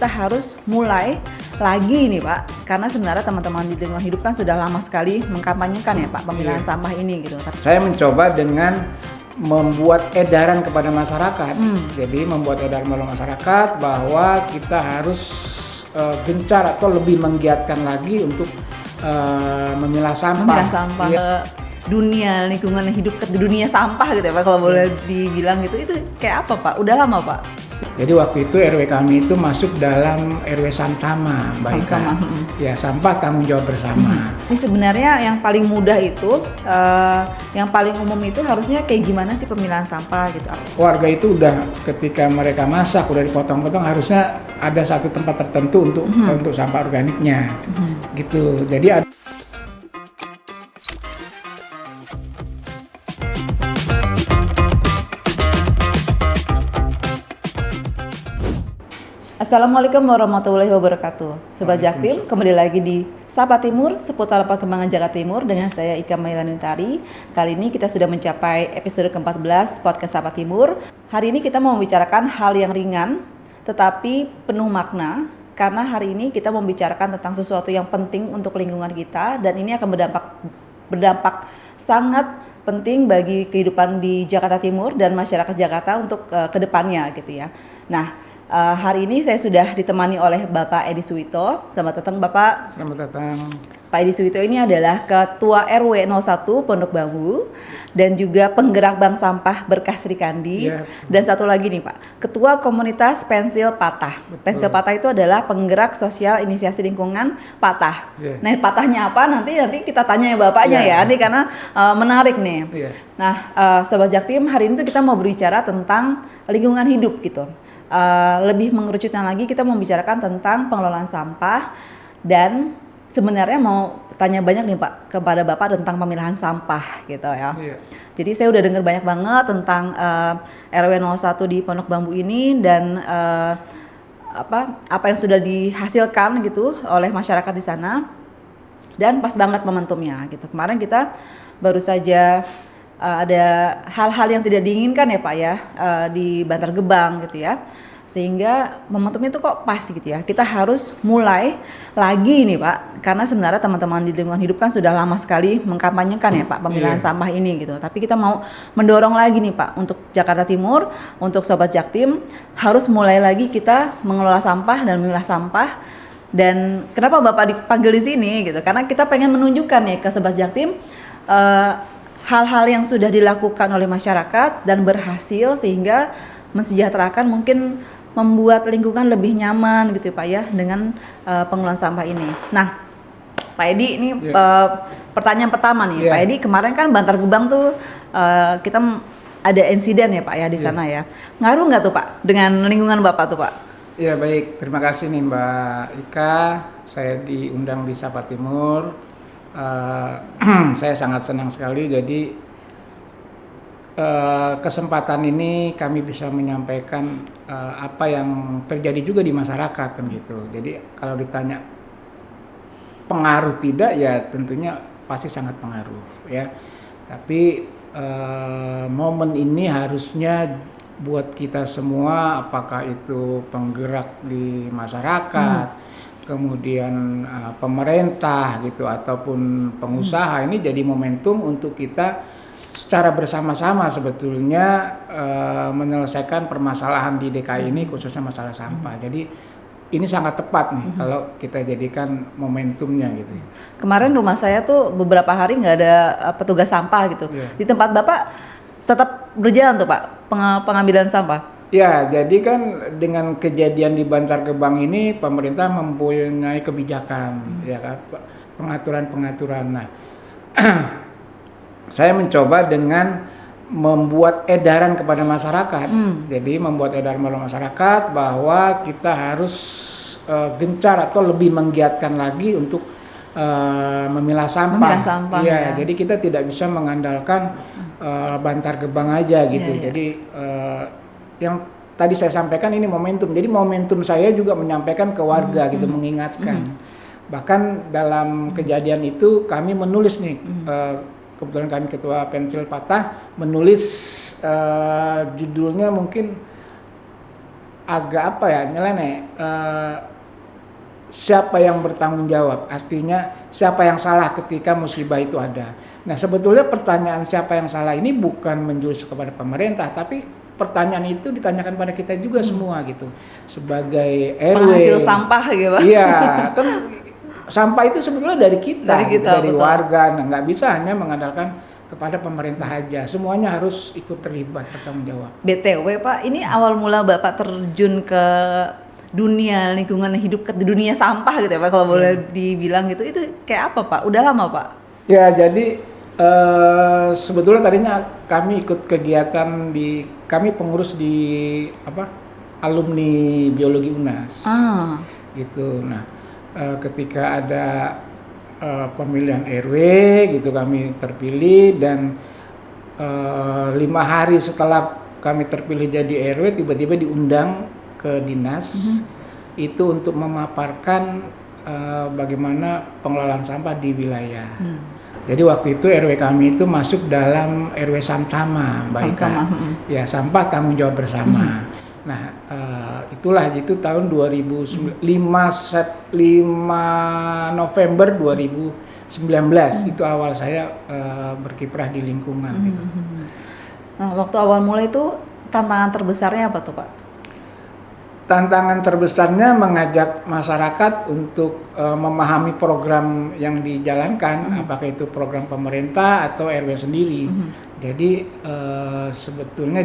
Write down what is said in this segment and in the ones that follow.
kita harus mulai lagi nih Pak, karena sebenarnya teman-teman di lingkungan hidup kan sudah lama sekali mengkampanyekan ya Pak pemilahan sampah ini gitu. Saya mencoba dengan membuat edaran kepada masyarakat, jadi membuat edaran kepada masyarakat bahwa kita harus gencar atau lebih menggiatkan lagi untuk memilah sampah. Memilah sampah. Dunia lingkungan hidup ke dunia sampah gitu ya Pak, kalau boleh dibilang gitu, itu kayak apa Pak? Udah lama Pak? Jadi waktu itu RW kami itu masuk dalam RW Samtama, Mbak Ika. Ya, sampah tanggung jawab bersama. Ini sebenarnya yang paling mudah itu, yang paling umum itu harusnya kayak gimana sih pemilahan sampah gitu? Warga itu udah ketika mereka masak udah dipotong-potong harusnya ada satu tempat tertentu untuk sampah organiknya, gitu. Jadi Assalamualaikum warahmatullahi wabarakatuh. Sobat Jaktim, kembali lagi di Sapa Timur seputar perkembangan Jakarta Timur dengan saya Ika Mailani Utari. Kali ini kita sudah mencapai episode ke-14 podcast Sapa Timur. Hari ini kita mau membicarakan hal yang ringan tetapi penuh makna, karena hari ini kita membicarakan tentang sesuatu yang penting untuk lingkungan kita, dan ini akan berdampak sangat penting bagi kehidupan di Jakarta Timur dan masyarakat Jakarta untuk kedepannya gitu ya. Nah, hari ini saya sudah ditemani oleh Bapak Edi Suwito. Selamat datang Bapak. Selamat datang. Pak Edi Suwito ini adalah Ketua RW 01 Pondok Bambu dan juga penggerak Bank Sampah Berkah Sri Kandi. Dan satu lagi nih Pak, Ketua Komunitas Pensil Patah. Pensil Patah itu adalah penggerak sosial inisiasi lingkungan Patah. Nah, patahnya apa nanti kita tanya ya Bapaknya ya, ini karena menarik nih. Nah, Sobat Jaktim, hari ini tuh kita mau berbicara tentang lingkungan hidup gitu. Lebih mengerucutnya lagi, kita mau membicarakan tentang pengelolaan sampah, dan sebenarnya mau tanya banyak nih Pak kepada Bapak tentang pemilahan sampah gitu ya. Jadi saya udah dengar banyak banget tentang RW 01 di Pondok Bambu ini, dan apa yang sudah dihasilkan gitu oleh masyarakat di sana, dan pas banget momentumnya gitu. Kemarin kita baru saja ada hal-hal yang tidak diinginkan ya Pak ya, di Bantar Gebang gitu ya, sehingga momentumnya itu kok pas gitu ya. Kita harus mulai lagi nih Pak, karena sebenarnya teman-teman di lingkungan hidup kan sudah lama sekali mengkampanyekan ya Pak pemilahan sampah ini gitu. Tapi kita mau mendorong lagi nih Pak untuk Jakarta Timur, untuk Sobat Jaktim, harus mulai lagi kita mengelola sampah dan memilah sampah. Dan kenapa Bapak dipanggil di sini gitu? Karena kita pengen menunjukkan nih ke Sobat Jaktim hal-hal yang sudah dilakukan oleh masyarakat dan berhasil, sehingga mensejahterakan, mungkin membuat lingkungan lebih nyaman gitu Pak ya dengan pengelolaan sampah ini. Nah, Pak Edi, ini pertanyaan pertama nih Pak Edi, kemarin kan Bantar Gebang tuh kita ada insiden ya Pak ya di sana ya. Ngaruh nggak tuh Pak dengan lingkungan Bapak tuh Pak? Ya baik, terima kasih nih Mbak Ika, saya diundang di Sapa Timur. Saya sangat senang sekali, jadi kesempatan ini kami bisa menyampaikan apa yang terjadi juga di masyarakat kan gitu. Jadi kalau ditanya pengaruh tidak, ya tentunya pasti sangat pengaruh ya. Tapi momen ini harusnya buat kita semua, apakah itu penggerak di masyarakat, kemudian pemerintah gitu, ataupun pengusaha, ini jadi momentum untuk kita secara bersama-sama sebetulnya menyelesaikan permasalahan di DKI ini, khususnya masalah sampah. Jadi ini sangat tepat nih kalau kita jadikan momentumnya gitu. Kemarin rumah saya tuh beberapa hari nggak ada petugas sampah gitu. Di tempat Bapak tetap berjalan tuh Pak pengambilan sampah? Ya, jadi kan dengan kejadian di Bantar Gebang ini pemerintah mempunyai kebijakan, ya kan, pengaturan-pengaturan. Nah, saya mencoba dengan membuat edaran kepada masyarakat. Jadi membuat edaran kepada masyarakat bahwa kita harus gencar atau lebih menggiatkan lagi untuk memilah sampah. Ya, jadi kita tidak bisa mengandalkan Bantar Gebang aja gitu. Jadi yang tadi saya sampaikan ini momentum. Jadi momentum saya juga menyampaikan ke warga gitu, mengingatkan. Bahkan dalam kejadian itu kami menulis nih, kebetulan kami Ketua Pensil Patah menulis judulnya mungkin agak apa ya, nyeleneh. Siapa yang bertanggung jawab? Artinya siapa yang salah ketika musibah itu ada. Nah, sebetulnya pertanyaan siapa yang salah ini bukan menjurus kepada pemerintah, tapi pertanyaan itu ditanyakan pada kita juga semua gitu. Sebagai RW. Penghasil sampah gitu, Pak. Iya, kan sampah itu sebetulnya dari kita, dari betul. warga. Nah, nggak bisa hanya mengandalkan kepada pemerintah aja. Semuanya harus ikut terlibat, bertanggung jawab. BTW Pak, ini awal mula Bapak terjun ke dunia lingkungan hidup, ke dunia sampah gitu ya Pak, kalau boleh dibilang gitu, itu kayak apa Pak? Udah lama Pak? Ya, jadi sebetulnya tadinya kami ikut kegiatan kami pengurus di alumni biologi UNAS. Gitu. Nah, ketika ada pemilihan RW gitu kami terpilih, dan 5 hari setelah kami terpilih jadi RW tiba-tiba diundang ke dinas itu untuk memaparkan bagaimana pengelolaan sampah di wilayah. Jadi waktu itu RW kami itu masuk dalam RW Samtama, Mbak Ika. Ya, sampah tanggung jawab bersama. Nah, itulah itu tahun 5 November 2019 itu awal saya berkiprah di lingkungan. Gitu. Nah, waktu awal mulai itu tantangan terbesarnya apa tuh Pak? Tantangan terbesarnya mengajak masyarakat untuk memahami program yang dijalankan, apakah itu program pemerintah atau RW sendiri. Jadi sebetulnya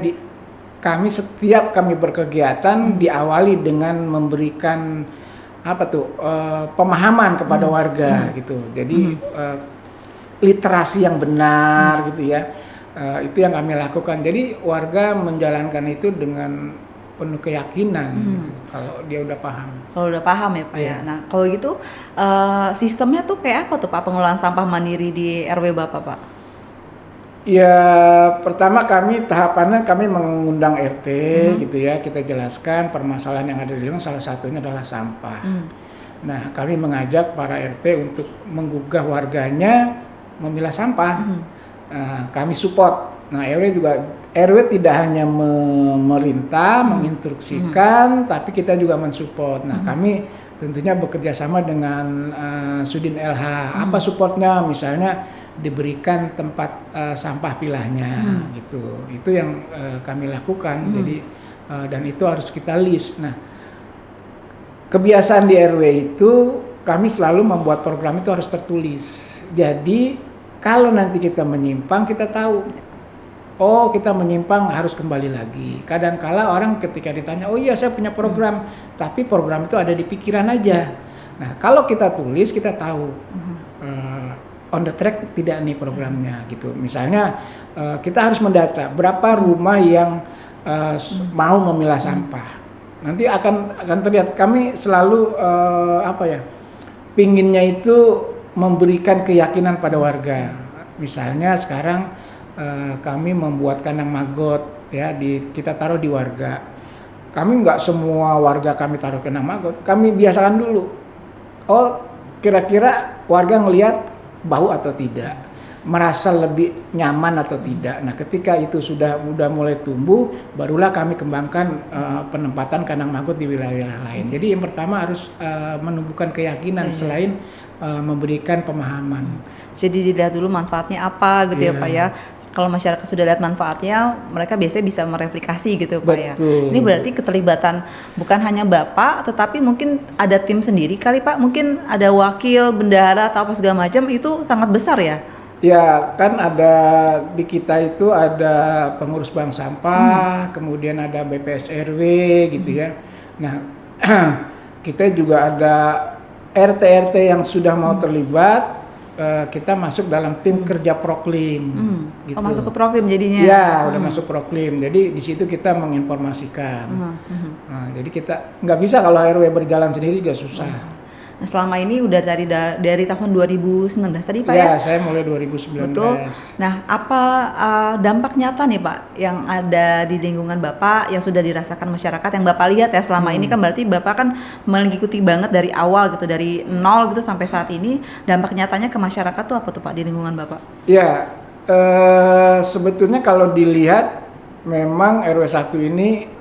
setiap kami berkegiatan diawali dengan memberikan pemahaman kepada warga gitu. Jadi literasi yang benar gitu ya. Itu yang kami lakukan. Jadi warga menjalankan itu dengan penuh keyakinan gitu, kalau dia udah paham. Kalau udah paham ya Pak ya. Nah kalau gitu sistemnya tuh kayak apa tuh Pak pengelolaan sampah mandiri di RW Bapak Pak? Ya pertama tahapannya kami mengundang RT gitu ya, kita jelaskan permasalahan yang ada di lingkungan, salah satunya adalah sampah. Nah kami mengajak para RT untuk menggugah warganya memilah sampah. Kami support. Nah RW tidak hanya memerintah, menginstruksikan, tapi kita juga mensupport. Nah kami tentunya bekerja sama dengan Sudin LH. Apa supportnya? Misalnya diberikan tempat sampah pilahnya gitu. Itu yang kami lakukan. Jadi dan itu harus kita list. Nah kebiasaan di RW itu kami selalu membuat program itu harus tertulis. Jadi kalau nanti kita menyimpang, kita tahu, oh kita menyimpang harus kembali lagi. Kadang-kala orang ketika ditanya, oh iya saya punya program, tapi program itu ada di pikiran aja. Nah kalau kita tulis, kita tahu on the track tidak nih programnya gitu. Misalnya kita harus mendata berapa rumah yang mau memilah sampah. Nanti akan terlihat. Kami selalu pinginnya itu memberikan keyakinan pada warga. Misalnya sekarang kami membuat kandang maggot ya, kita taruh di warga. Kami nggak semua warga kami taruh kandang maggot. Kami biasakan dulu. Oh kira-kira warga ngelihat bau atau tidak, merasa lebih nyaman atau tidak. Nah ketika itu sudah mulai tumbuh, barulah kami kembangkan penempatan kandang maggot di wilayah lain. Jadi yang pertama harus menumbuhkan keyakinan selain memberikan pemahaman. Jadi dilihat dulu manfaatnya apa gitu ya Pak ya. Kalau masyarakat sudah lihat manfaatnya, mereka biasanya bisa mereplikasi gitu Pak ya. Ini berarti keterlibatan bukan hanya Bapak, tetapi mungkin ada tim sendiri kali Pak. Mungkin ada wakil, bendahara atau apa segala macam, itu sangat besar ya. Ya kan ada di kita itu ada pengurus bank sampah, kemudian ada BPS RW gitu ya. Nah kita juga ada RT yang sudah mau terlibat, kita masuk dalam tim kerja Proklim. Gitu. Oh masuk ke Proklim jadinya? Ya udah masuk Proklim, jadi di situ kita menginformasikan. Nah, jadi kita nggak bisa kalau RW berjalan sendiri juga susah. Nah selama ini udah dari tahun 2019 tadi Pak ya? Ya saya mulai 2019. Betul. Nah apa dampak nyata nih Pak yang ada di lingkungan Bapak yang sudah dirasakan masyarakat yang Bapak lihat ya selama ini, kan berarti Bapak kan mengikuti banget dari awal gitu, dari nol gitu sampai saat ini. Dampak nyatanya ke masyarakat tuh apa tuh Pak di lingkungan Bapak? Ya sebetulnya kalau dilihat memang RW 1 ini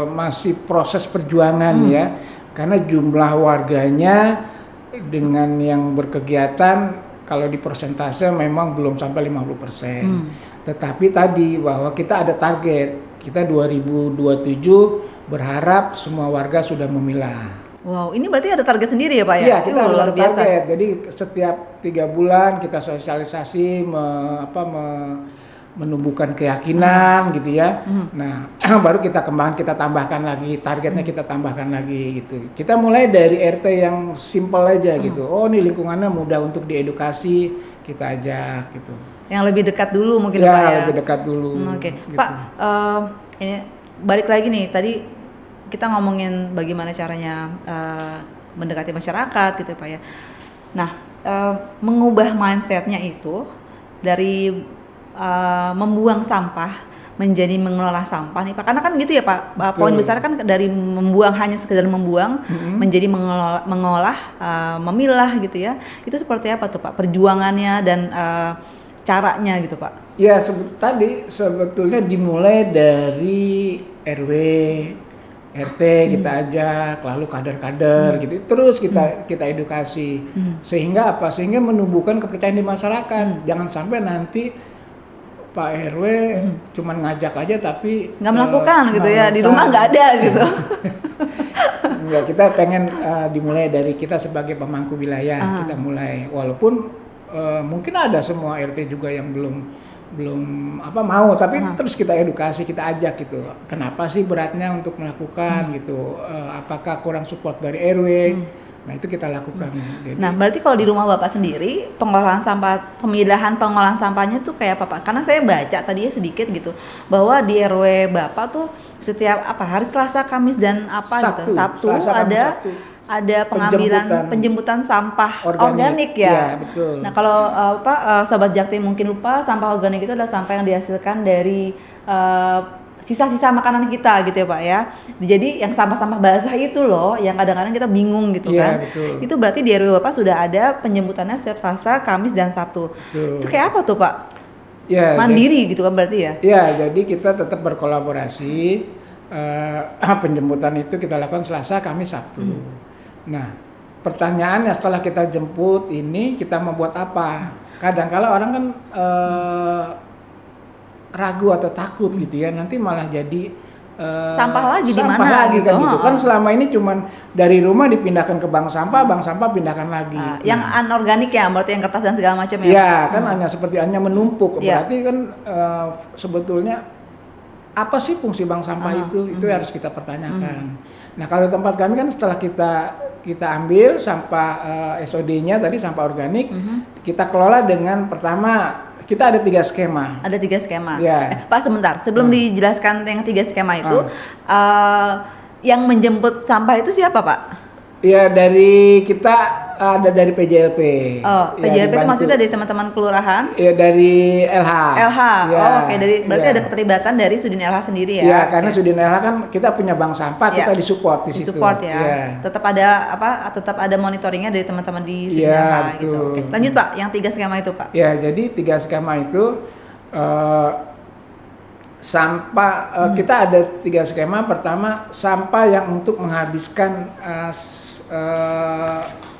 masih proses perjuangan ya, karena jumlah warganya dengan yang berkegiatan kalau di persentase memang belum sampai 50%. Tetapi tadi bahwa kita ada target, kita 2027 berharap semua warga sudah memilah. Wow, ini berarti ada target sendiri ya Pak ya? Iya, kita harus luar ada biasa. target. Jadi setiap 3 bulan kita sosialisasi, menumbuhkan keyakinan gitu ya. Nah, baru kita kembangkan, kita tambahkan lagi targetnya, kita tambahkan lagi gitu. Kita mulai dari RT yang simple aja gitu. Oh, ini lingkungannya mudah untuk diedukasi, kita ajak gitu. Yang lebih dekat dulu mungkin Ya, Pak ya. lebih dekat dulu. Oke, gitu. Pak, ini balik lagi nih. Tadi kita ngomongin bagaimana caranya mendekati masyarakat gitu Pak ya. Nah, mengubah mindsetnya itu dari membuang sampah menjadi mengelola sampah nih Pak. Karena kan gitu ya Pak. Poin besar kan dari membuang hanya sekedar membuang menjadi mengolah, memilah gitu ya. Itu seperti apa tuh Pak perjuangannya dan caranya gitu Pak? Ya, tadi sebetulnya dimulai dari RW, RT kita ajak, lalu kader-kader gitu, terus kita edukasi, sehingga apa? Sehingga menumbuhkan kepercayaan di masyarakat. Jangan sampai nanti Pak RW cuman ngajak aja tapi nggak melakukan gitu ya, di rumah nggak ada gitu. Enggak, kita pengen dimulai dari kita sebagai pemangku wilayah, kita mulai, walaupun mungkin ada semua RT juga yang belum mau, tapi terus kita edukasi, kita ajak gitu. Kenapa sih beratnya untuk melakukan gitu? Apakah kurang support dari RW? Nah, itu kita lakukan. Jadi, nah, berarti kalau di rumah Bapak sendiri pengolahan sampah, pengolahan sampahnya tuh kayak apa Pak? Karena saya baca tadi ya sedikit gitu bahwa di RW Bapak tuh setiap hari Selasa, Kamis dan Sabtu Selasa, Kamis, Sabtu. ada penjemputan sampah organik ya. Iya, betul. Nah, kalau Sobat Jaktim mungkin lupa, sampah organik itu adalah sampah yang dihasilkan dari sisa-sisa makanan kita gitu ya Pak ya. Jadi yang sampah-sampah basah itu loh yang kadang-kadang kita bingung gitu kan. Betul. Itu berarti di RW Bapak sudah ada penjemputannya setiap Selasa, Kamis dan Sabtu. Betul. Itu kayak apa tuh Pak? Ya, mandiri gitu kan berarti ya? Iya, jadi kita tetap berkolaborasi. Penjemputan itu kita lakukan Selasa, Kamis, Sabtu. Nah, pertanyaannya setelah kita jemput ini kita membuat apa? Kadang-kala orang kan ragu atau takut gitu ya, nanti malah jadi sampah lagi di mana lagi gitu. Kan gitu. Kan selama ini cuman dari rumah dipindahkan ke bank sampah pindahkan lagi. Yang anorganik ya, berarti yang kertas dan segala macam ya? Iya, kan hanya menumpuk. Yeah. Berarti kan sebetulnya apa sih fungsi bank sampah itu harus kita pertanyakan. Nah, kalau tempat kami kan setelah kita ambil sampah SOD-nya tadi, sampah organik, kita kelola dengan pertama kita ada 3 skema. Ada 3 skema. Yeah. Pak sebentar, sebelum dijelaskan yang 3 skema itu, yang menjemput sampah itu siapa Pak? Ya, kita ada dari PJLP. Oh, PJLP itu maksudnya dari teman-teman kelurahan? Ya, dari LH. LH. Ya, Oke, berarti ada keterlibatan dari Sudin LH sendiri ya? Iya, karena Sudin LH kan kita punya bank sampah, kita disupport di situ. Disupport ya. Yeah. Tetap ada monitoringnya dari teman-teman di Sudin LH gitu. Oke. Lanjut Pak, yang 3 skema itu Pak. Ya, jadi 3 skema itu sampah kita ada 3 skema. Pertama, sampah yang untuk menghabiskan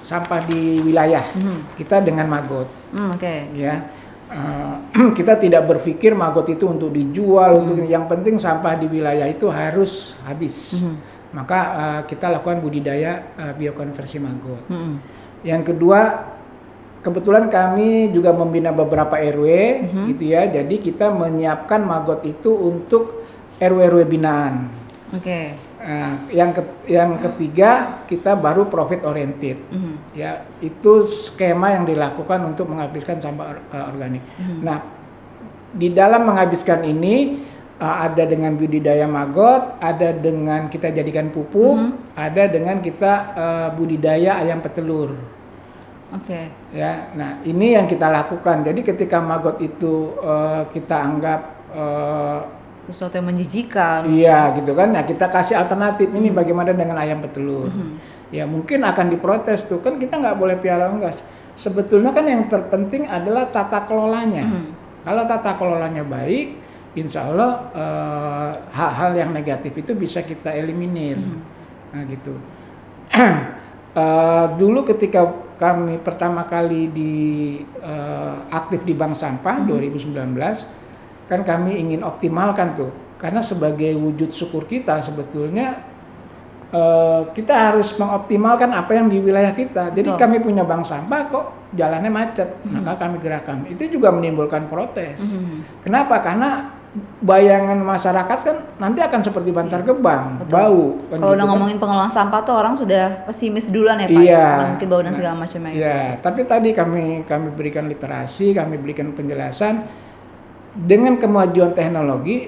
sampah di wilayah kita dengan maggot. Oke. Ya, kita tidak berpikir maggot itu untuk dijual, untuk yang penting sampah di wilayah itu harus habis. Maka kita lakukan budidaya biokonversi maggot. Yang kedua, kebetulan kami juga membina beberapa RW, gitu ya. Jadi kita menyiapkan maggot itu untuk RW-RW binaan. Oke. Yang ketiga, kita baru profit oriented. Ya, itu skema yang dilakukan untuk menghabiskan sampah organik. Nah, di dalam menghabiskan ini ada dengan budidaya maggot, ada dengan kita jadikan pupuk, ada dengan kita budidaya ayam petelur. Oke. Ya, nah ini yang kita lakukan. Jadi ketika maggot itu kita anggap sesuatu yang menjijikan. Iya, gitu kan. Nah, kita kasih alternatif ini bagaimana dengan ayam petelur. Ya, mungkin akan diprotes tuh. Kan kita nggak boleh piara unggas. Sebetulnya kan yang terpenting adalah tata kelolanya. Kalau tata kelolanya baik, insya Allah hal-hal yang negatif itu bisa kita eliminir. Nah gitu. Dulu ketika kami pertama kali aktif di Bank Sampah 2019, kan kami ingin optimalkan tuh, karena sebagai wujud syukur kita sebetulnya kita harus mengoptimalkan apa yang di wilayah kita. Jadi kami punya bank sampah kok jalannya macet, maka kami gerakan. Itu juga menimbulkan protes. Kenapa? Karena bayangan masyarakat kan nanti akan seperti Bantar Gebang, bau. Kan kalau gitu udah ngomongin pengelolaan sampah tuh orang sudah pesimis duluan ya Pak, karena mungkin bau dan segala macamnya itu. Iya, tapi tadi kami berikan literasi, kami berikan penjelasan dengan kemajuan teknologi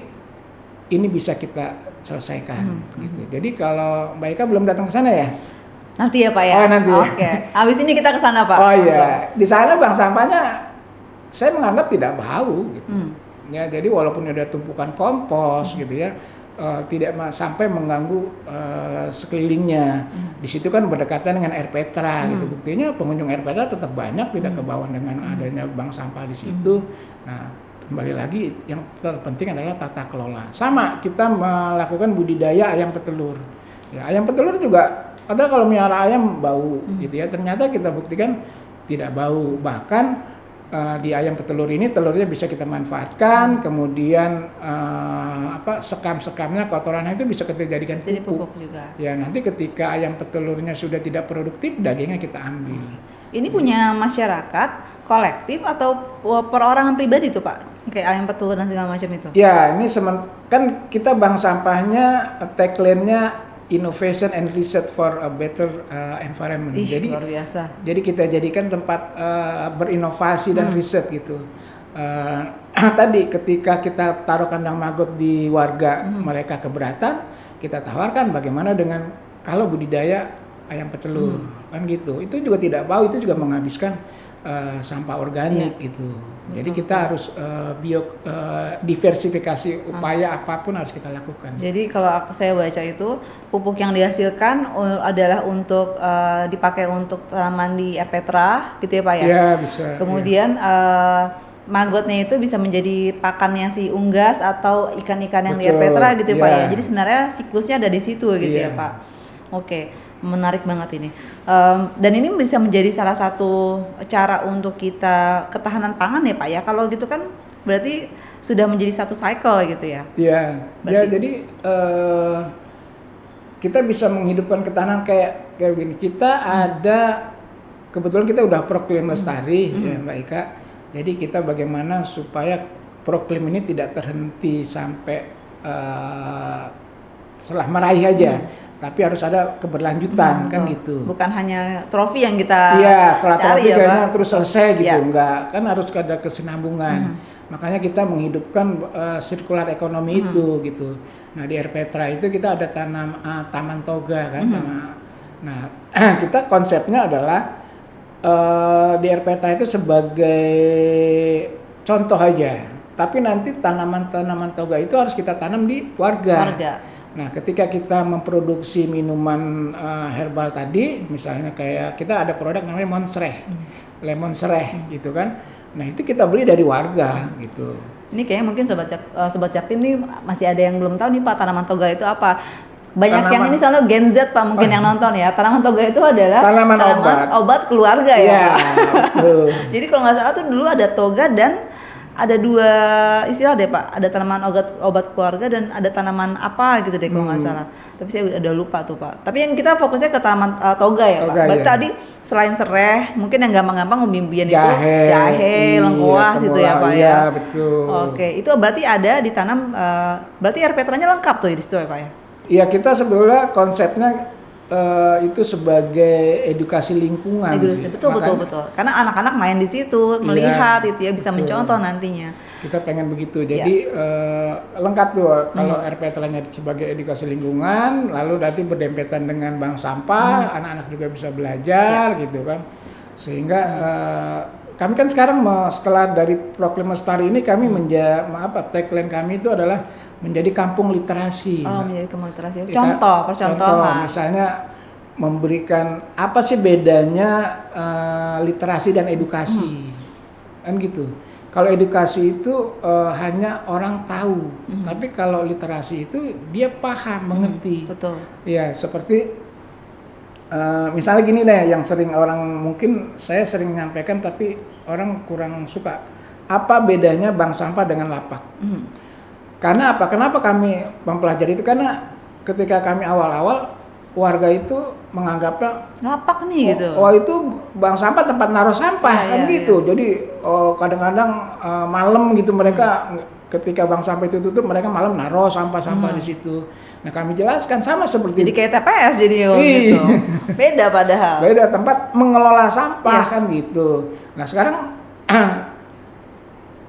ini bisa kita selesaikan gitu. Jadi kalau Mbak Ika belum datang ke sana ya? Nanti ya Pak ya. Oh, nanti. Oke. Habis ini kita ke sana Pak. Oh iya. Di sana bank sampahnya saya menganggap tidak bau gitu. Ya, jadi walaupun ada tumpukan kompos gitu ya, tidak sampai mengganggu sekelilingnya. Di situ kan berdekatan dengan air Petra gitu. Buktinya pengunjung air Petra tetap banyak, tidak kebawa dengan adanya bank sampah di situ. Nah, kembali lagi yang terpenting adalah tata kelola. Sama kita melakukan budidaya ayam petelur. Ya, ayam petelur juga ada kalau melihara ayam bau gitu ya. Ternyata kita buktikan tidak bau. Bahkan di ayam petelur ini telurnya bisa kita manfaatkan, kemudian sekam-sekamnya, kotorannya itu bisa kita jadikan pupuk. Jadi pupuk juga. Ya, nanti ketika ayam petelurnya sudah tidak produktif, dagingnya kita ambil. Ini punya masyarakat kolektif atau perorangan pribadi tuh Pak? Kayak ayam petelur dan segala macam itu. Ya, ini kan kita bank sampahnya tagline-nya Innovation and Research for a Better Environment. Jadi luar biasa. Jadi kita jadikan tempat berinovasi dan riset gitu. Tadi ketika kita taruh kandang maggot di warga, mereka keberatan, kita tawarkan bagaimana dengan kalau budidaya ayam petelur, kan gitu. Itu juga tidak bau, itu juga menghabiskan sampah organik gitu. Jadi kita harus diversifikasi upaya apapun harus kita lakukan. Jadi kalau saya baca itu pupuk yang dihasilkan adalah untuk dipakai untuk tanaman di air Petra gitu ya Pak ya? Iya bisa. Kemudian maggotnya itu bisa menjadi pakannya si unggas atau ikan-ikan yang di air Petra gitu ya Pak ya? Jadi sebenarnya siklusnya ada di situ gitu ya Pak? Oke. Menarik banget ini, dan ini bisa menjadi salah satu cara untuk kita ketahanan pangan ya Pak ya. Kalau gitu kan berarti sudah menjadi satu cycle gitu ya. Iya, ya jadi kita bisa menghidupkan ketahanan kayak gini. Kita ada kebetulan kita udah proklim lestari ya Mbak Ika. Jadi kita bagaimana supaya proklim ini tidak terhenti sampai setelah meraih aja. Tapi harus ada keberlanjutan kan gitu. Bukan hanya trofi yang kita setelah cari trofi kayaknya terus selesai gitu, enggak. Kan harus ada kesinambungan. Makanya kita menghidupkan sirkular ekonomi itu gitu. Nah, di air Petra itu kita ada taman toga kan. Nah, kita konsepnya adalah di air Petra itu sebagai contoh aja. Tapi nanti tanaman-tanaman toga itu harus kita tanam di warga. Nah, ketika kita memproduksi minuman herbal tadi, misalnya kayak kita ada produk namanya lemon sereh gitu kan. Nah, itu kita beli dari warga gitu. Ini kayaknya mungkin sobat Jaktim nih masih ada yang belum tahu nih Pak, tanaman toga itu apa. Banyak yang ini soalnya Gen Z Pak mungkin yang nonton ya. Tanaman toga itu adalah tanaman obat keluarga ya Pak. Jadi kalau nggak salah tuh dulu ada toga dan ada dua istilah deh Pak, ada tanaman obat keluarga dan ada tanaman apa gitu deh kalau nggak salah. Tapi saya udah lupa tuh Pak. Tapi yang kita fokusnya ke tanaman toga ya Pak. Berarti tadi selain sereh, mungkin yang gampang-gampang umbi-umbian itu jahe, lengkuas gitu ya Pak ya. Iya betul. Oke, itu berarti ada ditanam. Berarti air Petranya lengkap tuh di situ ya Pak ya. Iya, kita sebetulnya konsepnya itu sebagai edukasi lingkungan. Betul. Karena anak-anak main di situ, melihat itu ya bisa mencontoh nantinya. Kita pengen begitu. Jadi lengkap tuh kalau air Petranya sebagai edukasi lingkungan, lalu nanti berdempetan dengan bank sampah, anak-anak juga bisa belajar gitu kan. Sehingga kami kan sekarang setelah dari Proklim Lestari ini kami tagline kami itu adalah menjadi kampung literasi. Menjadi kampung literasi. Percontohan. Misalnya memberikan apa sih bedanya literasi dan edukasi, kan gitu. Kalau edukasi itu hanya orang tahu, tapi kalau literasi itu dia paham, mengerti. Betul. Ya, seperti misalnya gini deh, yang sering orang mungkin saya sering menyampaikan tapi orang kurang suka. Apa bedanya bank sampah dengan lapak? Karena apa? Kenapa kami mempelajari itu? Karena ketika kami awal-awal warga itu menganggapnya Lapak nih gitu. oh itu bank sampah tempat naruh sampah kan gitu. Jadi kadang-kadang malam gitu mereka ketika bank sampah itu tutup mereka malam naruh sampah-sampah di situ. Nah kami jelaskan sama seperti Jadi kayak TPS jadi gitu. Beda padahal. beda tempat mengelola sampah kan gitu. Nah sekarang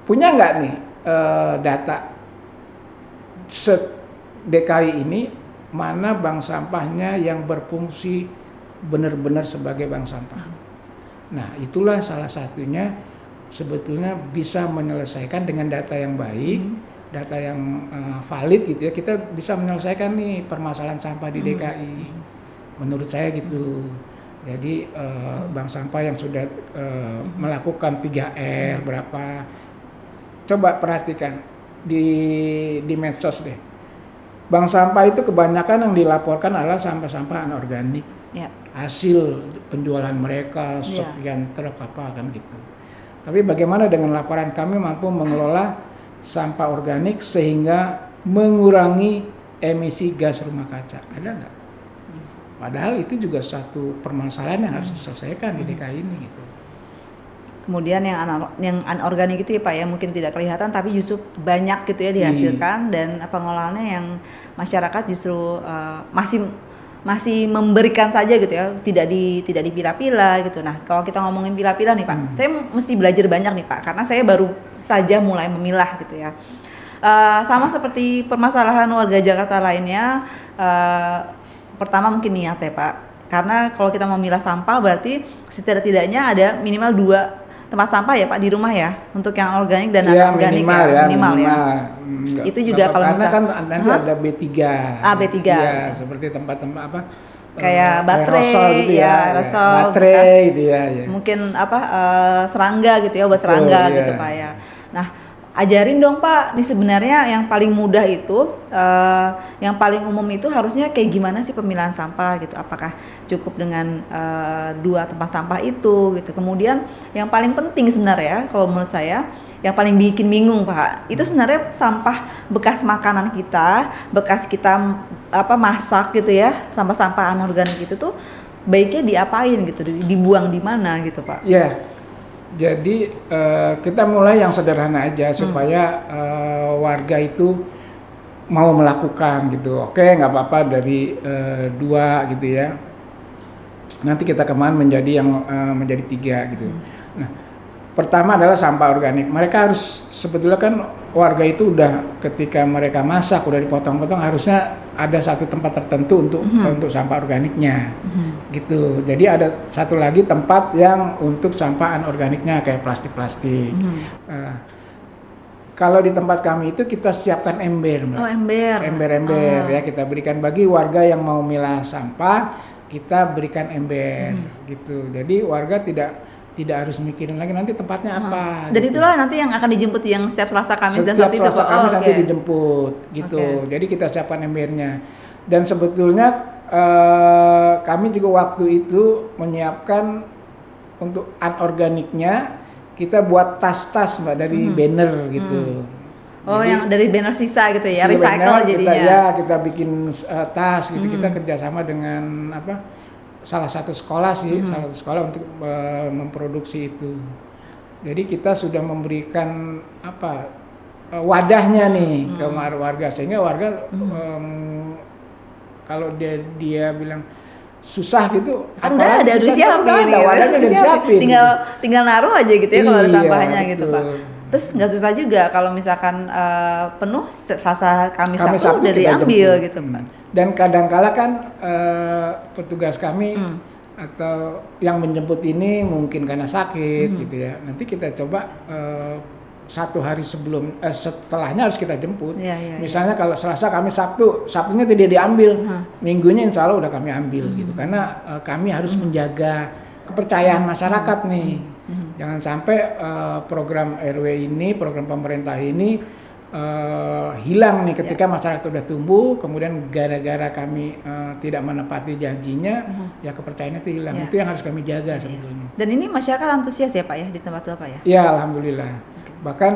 punya nggak nih data DKI ini mana bank sampahnya yang berfungsi benar-benar sebagai bank sampah. Nah itulah salah satunya sebetulnya bisa menyelesaikan dengan data yang baik, data yang valid gitu ya, kita bisa menyelesaikan nih permasalahan sampah di DKI. Menurut saya gitu. Jadi bank sampah yang sudah melakukan 3R berapa, coba perhatikan di medsos deh. Bank sampah itu kebanyakan yang dilaporkan adalah sampah-sampah anorganik. Ya. Hasil penjualan mereka sekian truk apa kan gitu. Tapi bagaimana dengan laporan kami mampu mengelola sampah organik sehingga mengurangi emisi gas rumah kaca? Ada nggak? Padahal itu juga satu permasalahan yang harus diselesaikan di DKI ini gitu. Kemudian yang anorganik itu ya Pak ya mungkin tidak kelihatan tapi justru banyak gitu ya dihasilkan dan pengelolaannya yang masyarakat justru masih memberikan saja gitu ya, tidak dipilah-pilah gitu. Nah, kalau kita ngomongin pilah-pilah nih Pak, saya mesti belajar banyak nih Pak karena saya baru saja mulai memilah gitu ya. Sama seperti permasalahan warga Jakarta lainnya, pertama mungkin niat ya Pak. Karena kalau kita memilah sampah berarti setidak-tidaknya ada minimal 2 tempat sampah ya Pak di rumah ya untuk yang organik dan anorganik minimal ya. Itu juga kalau karena misal kan nanti ada B3. B3. Ya, seperti tempat-tempat apa? Kayak baterai aerosol gitu ya, aerosol, baterai gitu ya. Mungkin serangga gitu ya, obat serangga gitu Pak ya. Nah, ajarin dong Pak, nih sebenarnya yang paling mudah itu, yang paling umum itu harusnya kayak gimana sih pemilahan sampah gitu? Apakah cukup dengan 2 tempat sampah itu gitu? Kemudian yang paling penting sebenarnya, kalau menurut saya, yang paling bikin bingung Pak, itu sebenarnya sampah bekas makanan kita, bekas kita masak gitu ya, sampah-sampah anorganik itu tuh baiknya diapain gitu? Dibuang di mana gitu Pak? Yeah. Jadi kita mulai yang sederhana aja supaya warga itu mau melakukan gitu. Oke, nggak apa-apa dari 2 gitu ya. Nanti kita kembangkan menjadi yang menjadi 3 gitu. Nah, pertama adalah sampah organik. Mereka harus sebetulnya kan warga itu udah ketika mereka masak udah dipotong-potong harusnya ada satu tempat tertentu untuk sampah organiknya. Gitu. Jadi ada satu lagi tempat yang untuk sampah anorganiknya kayak plastik-plastik. Kalau di tempat kami itu kita siapkan ember, Mbak. Oh, Ember-ember ya kita berikan bagi warga yang mau milah sampah, kita berikan ember gitu. Jadi warga tidak harus mikirin lagi nanti tempatnya apa. Dan gitu. itulah nanti yang akan dijemput yang setiap Selasa Kamis dan Setiap Sabtu itu Selasa Pak. Kamis nanti dijemput gitu. Jadi kita siapkan embernya. Dan sebetulnya kami juga waktu itu menyiapkan untuk anorganiknya kita buat tas-tas Mbak dari banner gitu. Oh, jadi, yang dari banner sisa gitu ya, recycle banner, jadinya. kita bikin tas gitu. Kita kerjasama dengan salah satu sekolah sih, salah satu sekolah untuk memproduksi itu. Jadi kita sudah memberikan wadahnya nih ke warga sehingga warga kalau dia bilang susah gitu, kan udah disiapin, wadahnya udah disiapin. Tinggal naruh aja gitu ya kalau ada sampahnya gitu betul. Pak. Terus nggak susah juga kalau misalkan penuh Selasa Kamis Sabtu udah diambil gitu Pak. Dan kadang-kala kan petugas kami atau yang menjemput ini mungkin karena sakit gitu ya. Nanti kita coba 1 hari setelahnya harus kita jemput. Misalnya kalau Selasa Kamis Sabtunya tidak diambil, Minggunya insya Allah udah kami ambil gitu. Karena kami harus menjaga kepercayaan masyarakat nih. Jangan sampai program RW ini, program pemerintah ini hilang nih ketika masyarakat udah tumbuh, kemudian gara-gara kami tidak menepati janjinya, ya kepercayaannya itu hilang. Itu yang harus kami jaga sebetulnya. Dan ini masyarakat antusias ya Pak ya di tempat Bapak ya? Ya, alhamdulillah. Bahkan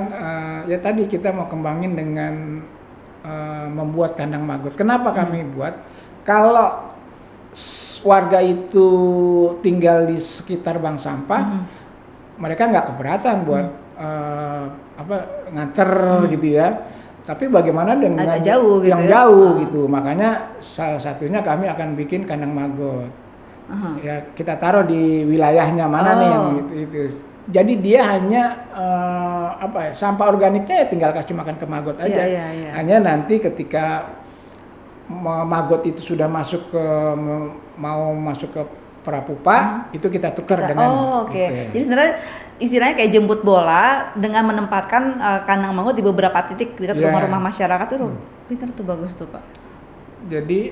ya tadi kita mau kembangin dengan membuat kandang maggot. Kenapa kami buat? Kalau warga itu tinggal di sekitar bank sampah, mereka nggak keberatan buat nganter gitu ya. Tapi bagaimana dengan agak jauh gitu yang ya? jauh gitu? Makanya salah satunya kami akan bikin kandang maggot. Ya kita taruh di wilayahnya mana nih yang itu. Jadi dia hanya sampah organiknya ya tinggal kasih makan ke maggot aja. Hanya nanti ketika maggot itu sudah masuk ke mau masuk ke prapupa, itu kita tukar dengan. Jadi sebenarnya istilahnya kayak jemput bola dengan menempatkan kandang maggot di beberapa titik dekat rumah-rumah masyarakat itu. Pintar tuh, bagus tuh Pak. Jadi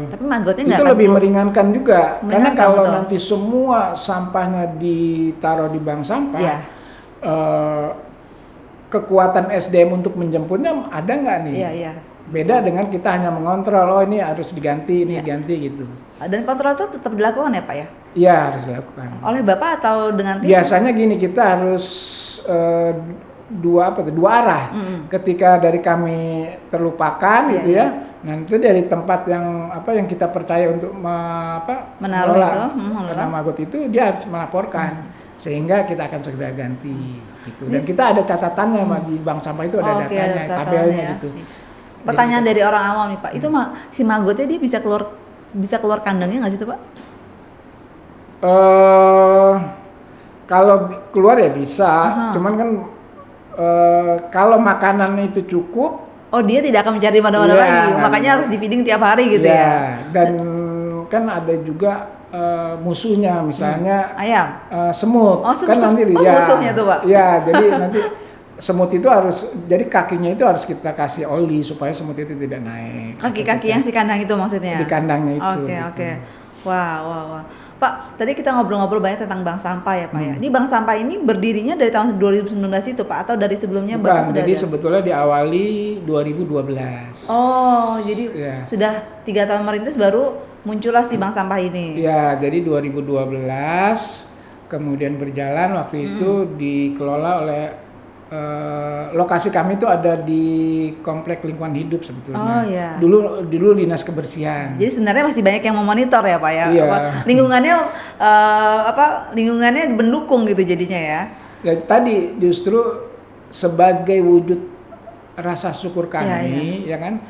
tapi maggotnya itu nggak lebih meringankan juga, karena kalau betul. nanti semua sampahnya ditaruh di bank sampah, kekuatan SDM untuk menjemputnya ada nggak nih? Beda dengan kita hanya mengontrol, oh ini harus diganti, ini diganti gitu. Dan kontrol itu tetap dilakukan ya Pak ya? Iya, harus dilakukan. Oleh Bapak atau dengan tim? Biasanya gini, kita harus dua arah. Ketika dari kami terlupakan gitu ya, nanti dari tempat yang kita percaya untuk mengelola kandang maggot itu, dia harus melaporkan sehingga kita akan segera ganti gitu. Dan kita ada catatannya di bank sampah itu ada datanya, tabelnya gitu. Pertanyaan dari orang awam nih Pak, itu si maggotnya dia bisa keluar kandangnya nggak sih tuh Pak? Kalau keluar ya bisa, cuman kan kalau makanan itu cukup, dia tidak akan mencari mana-mana lagi, makanya harus di feeding tiap hari gitu ya. Dan kan ada juga musuhnya, misalnya ayam, semut. Kan nanti musuhnya tuh Pak. Ya, jadi nanti semut itu jadi kakinya itu harus kita kasih oli supaya semut itu tidak naik. Kaki-kaki yang si kandang itu maksudnya? Di kandangnya itu. Oke. Wah. Pak, tadi kita ngobrol-ngobrol banyak tentang bank sampah ya Pak ya. Ini bank sampah ini berdirinya dari tahun 2019 itu Pak, atau dari sebelumnya Bapak sudah jadi ada? Sebetulnya diawali 2012. Jadi sudah 3 tahun merintis baru muncullah si bank sampah ini. Ya, jadi 2012 kemudian berjalan, waktu itu dikelola oleh lokasi kami itu ada di komplek lingkungan hidup sebetulnya. Dulu dinas kebersihan. Jadi sebenarnya masih banyak yang memonitor ya Pak ya. Lingkungannya mendukung gitu jadinya ya. Ya tadi justru sebagai wujud rasa syukur kami, ya kan,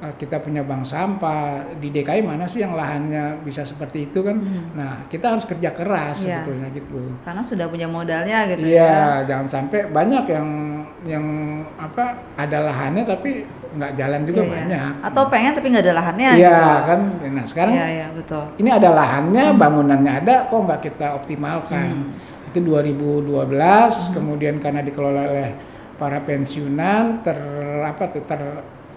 kita punya bank sampah di DKI, mana sih yang lahannya bisa seperti itu kan. Nah, kita harus kerja keras sebetulnya gitu. Karena sudah punya modalnya gitu Jangan sampai banyak yang ada lahannya tapi nggak jalan juga banyak. Atau pengen tapi nggak ada lahannya gitu. Kan. Nah, sekarang betul. Ini ada lahannya, bangunannya ada, kok nggak kita optimalkan. Itu 2012, kemudian karena dikelola oleh para pensiunan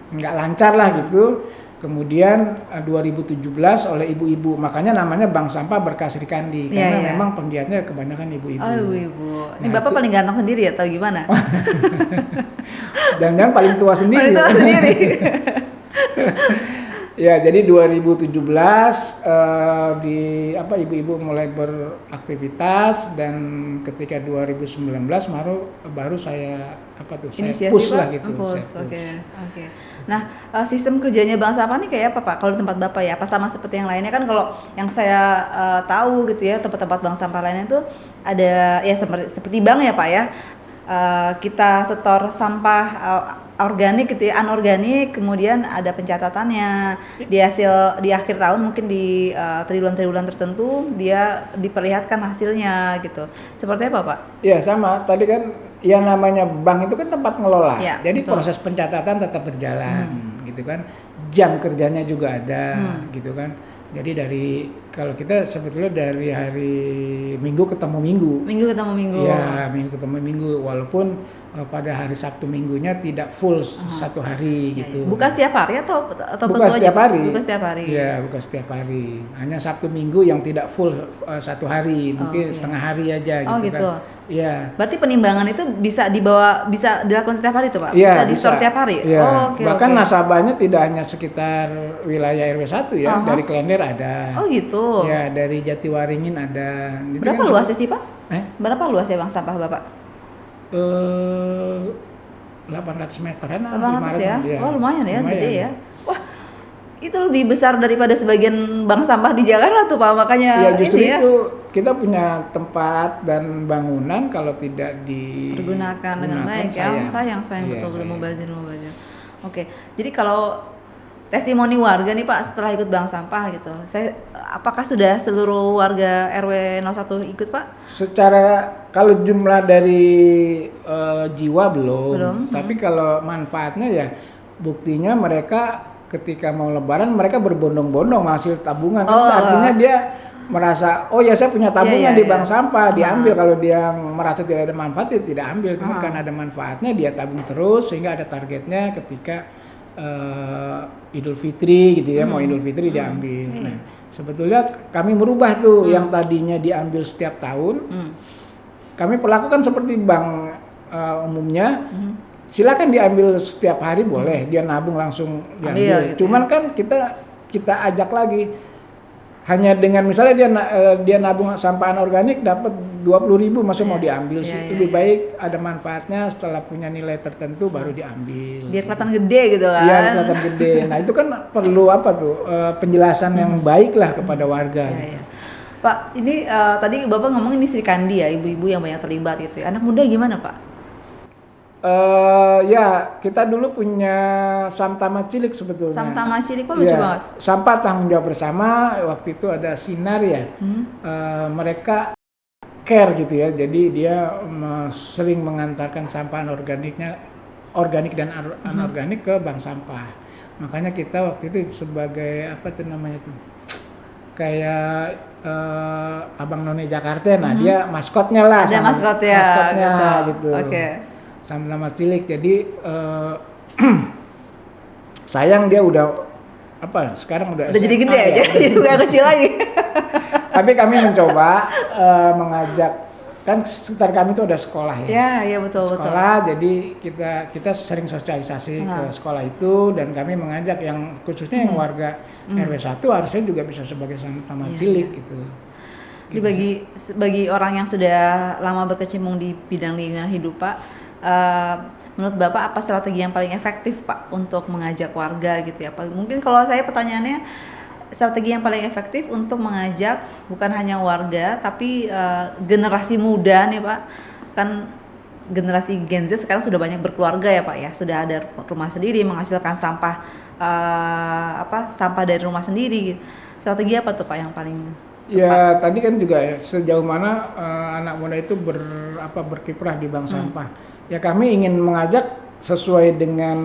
nggak lancar lah gitu. Kemudian 2017 oleh ibu-ibu, makanya namanya Bank Sampah Berkah Sri Kandi, karena memang penggiatnya kebanyakan ibu-ibu. Ini Bapak paling ganteng sendiri atau gimana? Jangan-jangan paling tua sendiri. Ya, jadi 2017 ibu-ibu mulai beraktivitas, dan ketika 2019 baru saya saya push lah gitu. Oke. Nah, sistem kerjanya Bank Sampah ini kayak apa Pak? Kalau di tempat Bapak ya, apa sama seperti yang lainnya? Kan kalau yang saya tahu gitu ya, tempat-tempat bank sampah lainnya itu ada ya seperti bank ya Pak ya. Kita setor sampah organik gitu ya, anorganik, kemudian ada pencatatannya di akhir tahun, mungkin di triwulan-triwulan tertentu dia diperlihatkan hasilnya gitu. Seperti apa Pak? Ya sama, tadi kan yang namanya bank itu kan tempat ngelola, jadi betul. Proses pencatatan tetap berjalan gitu kan, jam kerjanya juga ada gitu kan. Jadi kalau kita sebetulnya dari hari Minggu ketemu Minggu. Minggu ketemu Minggu. Ya, Minggu ketemu Minggu, walaupun pada hari Sabtu Minggunya tidak full satu hari Ya, gitu. ya. Buka setiap hari atau Buka tentu setiap aja? hari. Buka setiap hari. Iya, buka setiap hari. Hanya Sabtu Minggu yang tidak full satu hari, mungkin Oke. setengah hari aja Oh, gitu gitu. kan. Iya. Berarti penimbangan itu bisa dilakukan setiap hari tuh Pak? Iya, Bisa di-store tiap hari? Iya. Oh, oke, Bahkan oke. nasabahnya tidak hanya sekitar wilayah RW 1 ya, dari Klender ada. Oh gitu. Ya, dari Jatiwaringin ada. Jadi Berapa kan luasnya sih Pak? Eh? Berapa luasnya Bang sampah Bapak? 800 meteran 800 ya? iya. Oh lumayan ya, Lumayan. gede ya. Wah, itu lebih besar daripada sebagian bank sampah di Jakarta tuh Pak, makanya Ya justru ini ya. itu kita punya tempat dan bangunan kalau tidak Pergunakan dengan baik ya. Sayang Iya, betul sayang. mubazir. Oke. Jadi kalau testimoni warga nih Pak setelah ikut bank sampah gitu. Apakah sudah seluruh warga RW 01 ikut Pak? Secara kalau jumlah dari jiwa belum, Belum. tapi kalau manfaatnya ya buktinya mereka ketika mau lebaran mereka berbondong-bondong hasil tabungan. Kan Oh. artinya dia merasa oh ya saya punya tabungan Iya, di bank iya. sampah, diambil. Kalau dia merasa tidak ada manfaat dia tidak ambil, cuma karena ada manfaatnya dia tabung terus sehingga ada targetnya ketika Idul Fitri gitu ya, mau Idul Fitri diambil. Iya. Nah, sebetulnya kami merubah tuh yang tadinya diambil setiap tahun, kami perlakukan seperti bank umumnya. Silakan diambil setiap hari boleh, dia nabung langsung diambil. Ambil, gitu Cuman kan kita ajak lagi, hanya dengan misalnya dia nabung sampahan organik dapat 20.000 masa mau diambil sih. Iya, Lebih baik ada manfaatnya setelah punya nilai tertentu baru diambil. Biar kelihatan gede gitu kan. Iya, kelihatan gede. Nah itu kan perlu apa tuh penjelasan yang baik lah kepada warga. Iya, iya. Pak, ini tadi Bapak ngomong ini Sri Kandi ya, ibu-ibu yang banyak terlibat gitu ya. Anak muda gimana Pak? Ya kita dulu punya Samtama Cilik sebetulnya. Samtama Cilik kok lucu Iya, banget. Sampah tanggung jawab bersama. Waktu itu ada Sinar ya. Mereka care gitu ya. Jadi dia sering mengantarkan sampah organik dan anorganik ke bank sampah. Makanya kita waktu itu sebagai apa tuh namanya tuh? Kayak Abang None Jakarta. Nah, dia maskotnya lah. Ada maskotnya gitu. Oke. Sama nama Cilik. Jadi sayang dia udah sekarang udah jadi SMA gede ya, aja, jadi bukan kecil lagi. Tapi kami mencoba mengajak, kan sekitar kami itu ada sekolah ya. Iya betul. Sekolah, jadi kita sering sosialisasi ke sekolah itu dan kami mengajak yang khususnya yang warga RW 1 harusnya juga bisa sebagai sama Cilik gitu. Jadi bagi orang yang sudah lama berkecimpung di bidang lingkungan hidup Pak, menurut Bapak apa strategi yang paling efektif Pak untuk mengajak warga gitu ya? Mungkin kalau saya pertanyaannya strategi yang paling efektif untuk mengajak bukan hanya warga tapi generasi muda nih Pak, kan generasi Gen Z sekarang sudah banyak berkeluarga ya Pak ya, sudah ada rumah sendiri menghasilkan sampah sampah dari rumah sendiri. Strategi apa tuh Pak yang paling tepat? Ya tadi kan juga ya, sejauh mana anak muda itu berkiprah di bank sampah. Ya kami ingin mengajak sesuai dengan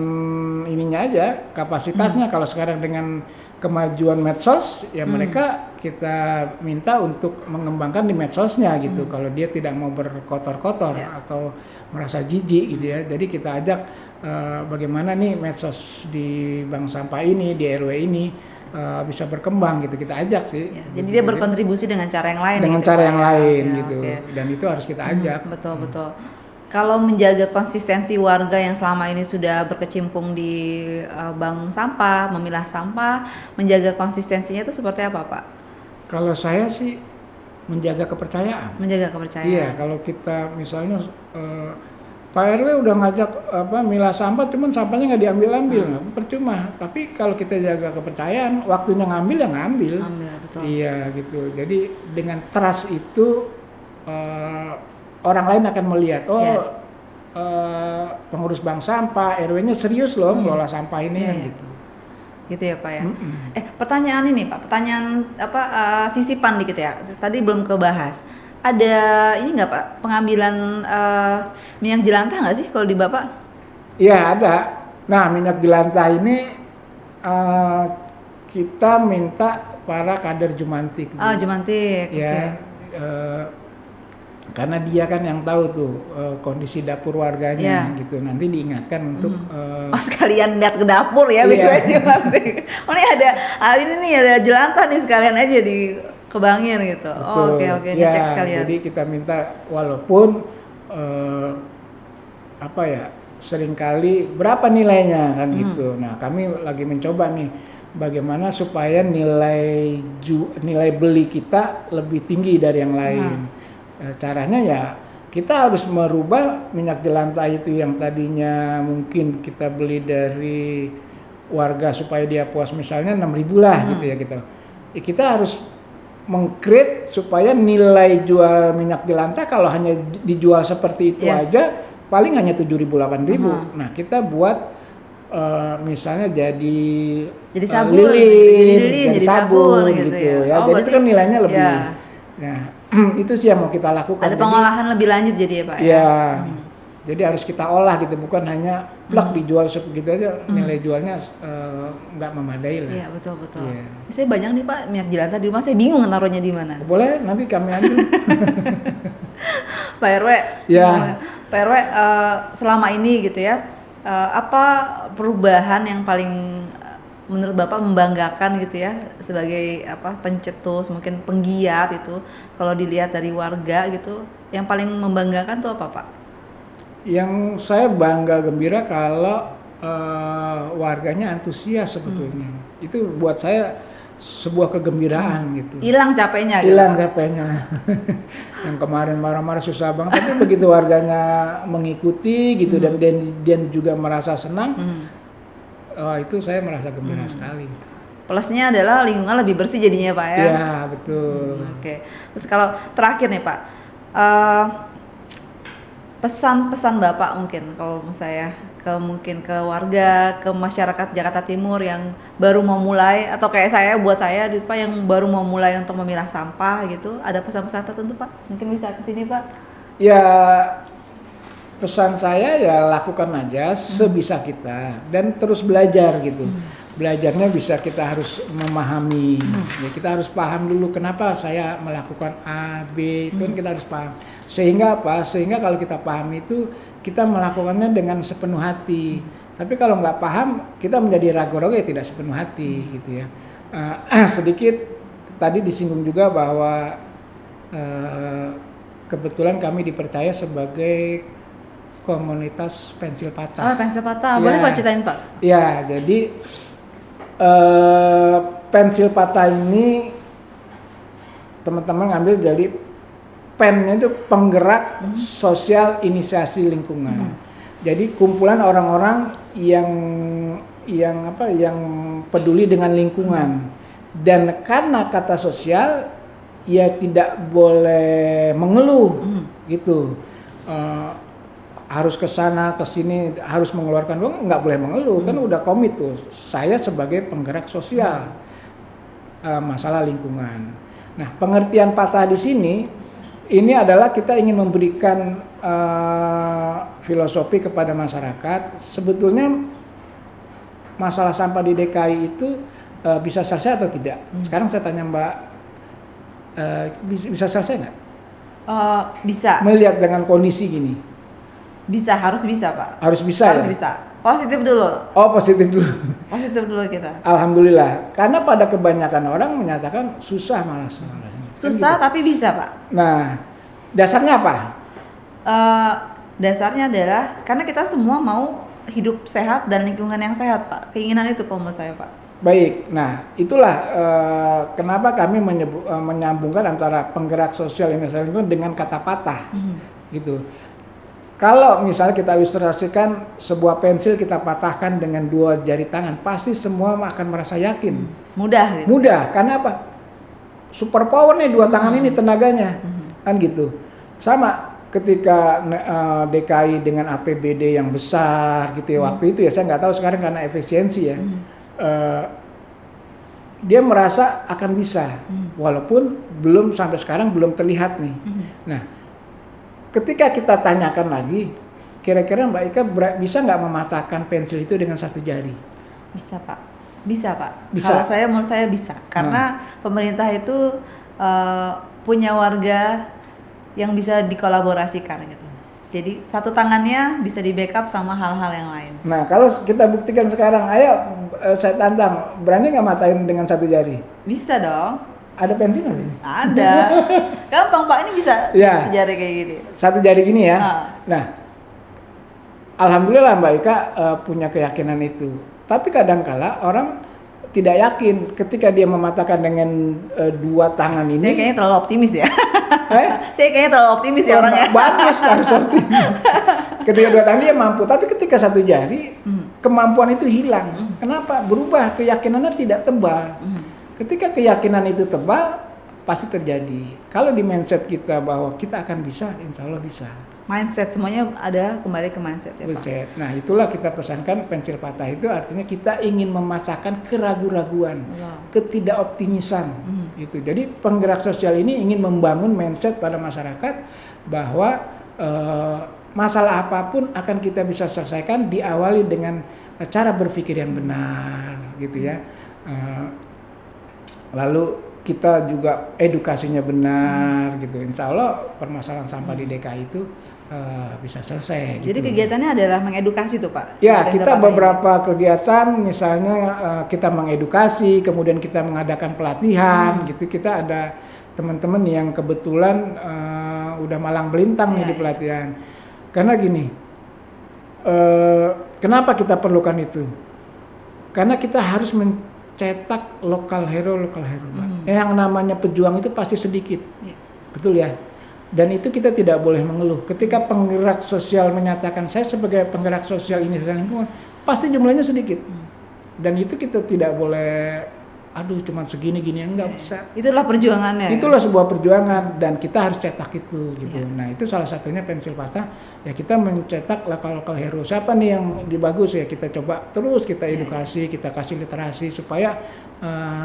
ininya aja kapasitasnya. Kalau sekarang dengan kemajuan medsos ya mereka kita minta untuk mengembangkan di medsosnya gitu. Kalau dia tidak mau berkotor-kotor atau merasa jijik gitu ya. Jadi kita ajak bagaimana nih medsos di bank sampah ini, di RW ini bisa berkembang gitu, kita ajak sih. Ya, jadi dia berkontribusi dengan cara yang lain. Dengan gitu, cara Pak, yang ya. lain Ya, gitu. oke. Dan itu harus kita ajak. Betul. Kalau menjaga konsistensi warga yang selama ini sudah berkecimpung di bank sampah, memilah sampah, menjaga konsistensinya itu seperti apa Pak? Kalau saya sih menjaga kepercayaan. Menjaga kepercayaan. Iya, kalau kita misalnya Pak RW udah ngajak milah sampah, cuman sampahnya nggak diambil-ambil, percuma. Tapi kalau kita jaga kepercayaan, waktunya ngambil ya ngambil. Betul. Iya gitu. Jadi dengan trust itu orang lain akan melihat, pengurus bank sampah RW-nya serius loh mengelola sampah ini kan gitu. Gitu ya Pak ya. Pertanyaan ini Pak, pertanyaan sisipan dikit ya. Tadi belum kebahas. Ada ini nggak Pak pengambilan minyak jelantah nggak sih kalau di Bapak? Iya ada. Nah minyak jelantah ini kita minta para kader Jumantik. Jumantik. Ya. Okay. karena dia kan yang tahu tuh kondisi dapur warganya gitu. Nanti diingatkan untuk Oh sekalian lihat ke dapur ya, Iya. begitu aja nanti. Oh ini ada ini nih ada jelantah nih, sekalian aja dikebangin gitu. Oh, betul. oke Ya, ngecek sekalian. jadi kita minta walaupun seringkali berapa nilainya kan gitu. Nah, kami lagi mencoba nih bagaimana supaya nilai beli kita lebih tinggi dari yang lain. Caranya ya kita harus merubah minyak jelantah itu yang tadinya mungkin kita beli dari warga supaya dia puas misalnya 6.000 lah gitu ya gitu. Kita harus meng-create supaya nilai jual minyak jelantah kalau hanya dijual seperti itu aja paling hanya 7.000 8.000. Nah, kita buat misalnya jadi sabun, lilin, jadi sabun gitu ya. Oh, jadi itu kan nilainya lebih. Ya. Nah, itu sih yang mau kita lakukan. Ada pengolahan lebih lanjut jadi ya Pak ya? Ya. Jadi harus kita olah gitu, bukan hanya plak dijual sebegitu aja, nilai jualnya nggak memadai lah. Iya betul. Yeah. Saya banyak nih Pak minyak jelantah di rumah, saya bingung naruhnya di mana. Boleh, nanti kami ambil. Pak RW, Ya. Pak RW selama ini gitu ya, apa perubahan yang paling menurut Bapak membanggakan gitu ya sebagai pencetus, mungkin penggiat itu kalau dilihat dari warga gitu, yang paling membanggakan tuh apa Pak? Yang saya bangga gembira kalau warganya antusias sebetulnya. Itu buat saya sebuah kegembiraan gitu. Hilang capeknya gitu. Hilang capeknya. Yang kemarin marah-marah susah banget, tapi begitu warganya mengikuti gitu dan dia juga merasa senang. Itu saya merasa gembira sekali. Plusnya adalah lingkungan lebih bersih jadinya Pak ya. Iya, betul. Oke. Terus kalau terakhir nih Pak, pesan-pesan Bapak mungkin kalau saya mungkin ke warga, ke masyarakat Jakarta Timur yang baru mau mulai, atau kayak buat saya gitu Pak yang baru mau mulai untuk memilah sampah gitu, ada pesan-pesan tertentu Pak? Mungkin bisa ke sini Pak. Ya, pesan saya ya lakukan aja sebisa kita dan terus belajar gitu. Belajarnya bisa kita harus memahami. Ya, kita harus paham dulu kenapa saya melakukan A, B, itu kan kita harus paham. Sehingga apa? Sehingga kalau kita paham itu kita melakukannya dengan sepenuh hati. Tapi kalau nggak paham, kita menjadi ragu-ragu ya tidak sepenuh hati gitu ya. Sedikit tadi disinggung juga bahwa kebetulan kami dipercaya sebagai komunitas pensil patah. Oh, pensil patah. Boleh Pak ceritain Pak? Ya, jadi pensil patah ini teman-teman ngambil jadi pennya itu penggerak sosial inisiasi lingkungan. Jadi kumpulan orang-orang yang peduli dengan lingkungan. Dan karena kata sosial ya tidak boleh mengeluh gitu. Harus ke sana ke sini harus mengeluarkan uang, nggak boleh mengeluh kan udah komit tuh. Saya sebagai penggerak sosial masalah lingkungan. Nah, pengertian patah di sini ini adalah kita ingin memberikan filosofi kepada masyarakat. Sebetulnya masalah sampah di DKI itu bisa selesai atau tidak? Sekarang saya tanya Mbak, bisa selesai nggak? Bisa. Melihat dengan kondisi gini. Bisa, harus bisa Pak. Harus bisa harus ya? Bisa. Positif dulu. Oh, positif dulu. Positif dulu kita. Alhamdulillah. Karena pada kebanyakan orang menyatakan susah malah. Susah kan gitu. Tapi bisa Pak. Nah, dasarnya apa? Dasarnya adalah karena kita semua mau hidup sehat dan lingkungan yang sehat Pak. Keinginan itu kalau menurut saya Pak. Baik, nah itulah kenapa kami menyambungkan antara penggerak sosial inisiasi lingkungan dengan kata patah, gitu. Kalau misalnya kita ilustrasikan sebuah pensil kita patahkan dengan 2 jari tangan, pasti semua akan merasa yakin. Mudah gitu. Mudah, karena apa? Super power nih 2 tangan ini tenaganya. Kan gitu. Sama ketika DKI dengan APBD yang besar gitu ya waktu itu ya, saya nggak tahu sekarang karena efisiensi ya. Dia merasa akan bisa. Walaupun belum sampai sekarang belum terlihat nih. Nah, ketika kita tanyakan lagi, kira-kira Mbak Ika bisa nggak mematahkan pensil itu dengan 1 jari? Bisa Pak, bisa Pak. Bisa. Kalau menurut saya bisa, karena pemerintah itu punya warga yang bisa dikolaborasikan gitu. Jadi satu tangannya bisa di backup sama hal-hal yang lain. Nah, kalau kita buktikan sekarang, ayo saya tantang, berani nggak matain dengan satu jari? Bisa dong. Ada pensil nggak sih? Ada. Gampang Pak, ini bisa Ya. jari kayak gini. Satu jari gini ya. Ah. Nah, alhamdulillah Mbak Ika punya keyakinan itu. Tapi kadangkala orang tidak yakin ketika dia mematahkan dengan dua tangan ini. Saya kayaknya terlalu optimis ya. Saya kayaknya terlalu optimis ya orangnya. Bagus harus optimis. Ketika dua tangan dia mampu, tapi ketika satu jari kemampuan itu hilang. Kenapa? Berubah, keyakinannya tidak tebal. Ketika keyakinan itu tebal, pasti terjadi. Kalau di mindset kita bahwa kita akan bisa, insya Allah bisa. Mindset semuanya ada kembali ke mindset ya Pak. Mindset. Nah, itulah kita pesankan pensil patah itu artinya kita ingin mematahkan keraguan-raguan, ketidakoptimisan. Itu. Jadi penggerak sosial ini ingin membangun mindset pada masyarakat bahwa masalah apapun akan kita bisa selesaikan diawali dengan cara berpikir yang benar, gitu ya. Lalu kita juga edukasinya benar, gitu. Insya Allah permasalahan sampah di DKI itu bisa selesai. Jadi gitu. kegiatannya adalah mengedukasi tuh Pak. Ya, kita beberapa kegiatan, misalnya kita mengedukasi, kemudian kita mengadakan pelatihan, gitu. Kita ada teman-teman yang kebetulan udah malang melintang nih di pelatihan. Karena gini, kenapa kita perlukan itu? Karena kita harus mencetak lokal hero, Mbak. Yang namanya pejuang itu pasti sedikit, betul ya? Dan itu kita tidak boleh mengeluh. Ketika penggerak sosial menyatakan saya sebagai penggerak sosial ini lingkungan, pasti jumlahnya sedikit. Dan itu kita tidak boleh, aduh cuma segini-gini, enggak bisa. Itulah perjuangannya. Itulah sebuah perjuangan dan kita harus cetak itu gitu. Nah, itu salah satunya pensil patah. Ya kita mencetak lokal hero. Siapa nih yang bagus ya kita coba terus kita edukasi, kita kasih literasi supaya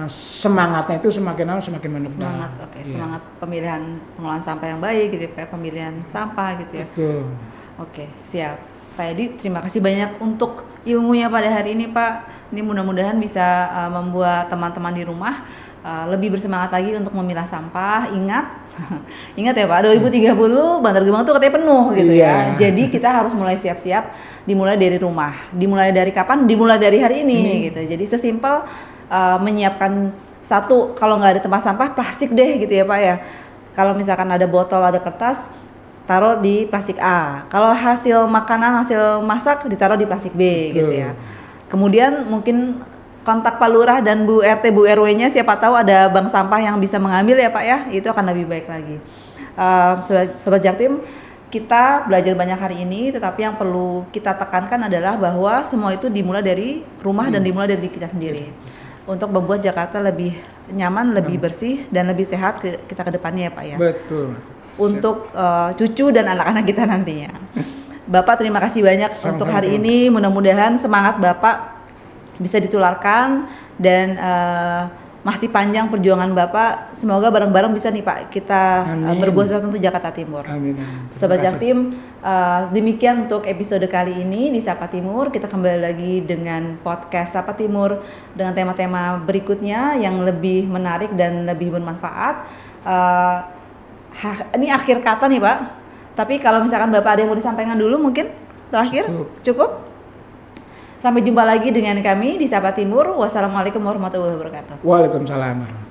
semangatnya itu semakin lama semakin menebal. Semangat, semangat pemilihan pengelolaan sampah yang baik gitu ya, pemilihan sampah gitu ya. Betul. Oke, siap. Pak Edi, terima kasih banyak untuk ilmunya pada hari ini Pak. Ini mudah-mudahan bisa membuat teman-teman di rumah lebih bersemangat lagi untuk memilah sampah. Ingat ya Pak, 2030 Bantar Gebang tuh katanya penuh gitu ya. Jadi kita harus mulai siap-siap, dimulai dari rumah. Dimulai dari kapan? Dimulai dari hari ini gitu. Jadi sesimpel menyiapkan satu, kalau nggak ada tempat sampah plastik deh gitu ya Pak ya. Kalau misalkan ada botol, ada kertas, taruh di plastik A. Kalau hasil makanan, hasil masak ditaruh di plastik B. Betul. Gitu ya. Kemudian mungkin kontak Pak Lurah dan Bu RT, Bu RW-nya siapa tahu ada bank sampah yang bisa mengambil ya Pak ya. Itu akan lebih baik lagi. Sobat Jaktim, kita belajar banyak hari ini, tetapi yang perlu kita tekankan adalah bahwa semua itu dimulai dari rumah dan dimulai dari kita sendiri. Untuk membuat Jakarta lebih nyaman, lebih bersih, dan lebih sehat kita ke depannya ya Pak ya. Betul. Untuk cucu dan anak-anak kita nantinya. Bapak terima kasih banyak untuk hari ini. Mudah-mudahan semangat Bapak bisa ditularkan dan masih panjang perjuangan Bapak. Semoga bareng-bareng bisa nih Pak kita berbuat sesuatu untuk Jakarta Timur. Amin. Sobat Jaktim, demikian untuk episode kali ini di Sapa Timur. Kita kembali lagi dengan podcast Sapa Timur dengan tema-tema berikutnya yang lebih menarik dan lebih bermanfaat. Ini akhir kata nih Pak. Tapi kalau misalkan Bapak ada yang mau disampaikan dulu mungkin terakhir cukup. Sampai jumpa lagi dengan kami di Sapa Timur. Wassalamualaikum warahmatullahi wabarakatuh. Waalaikumsalam.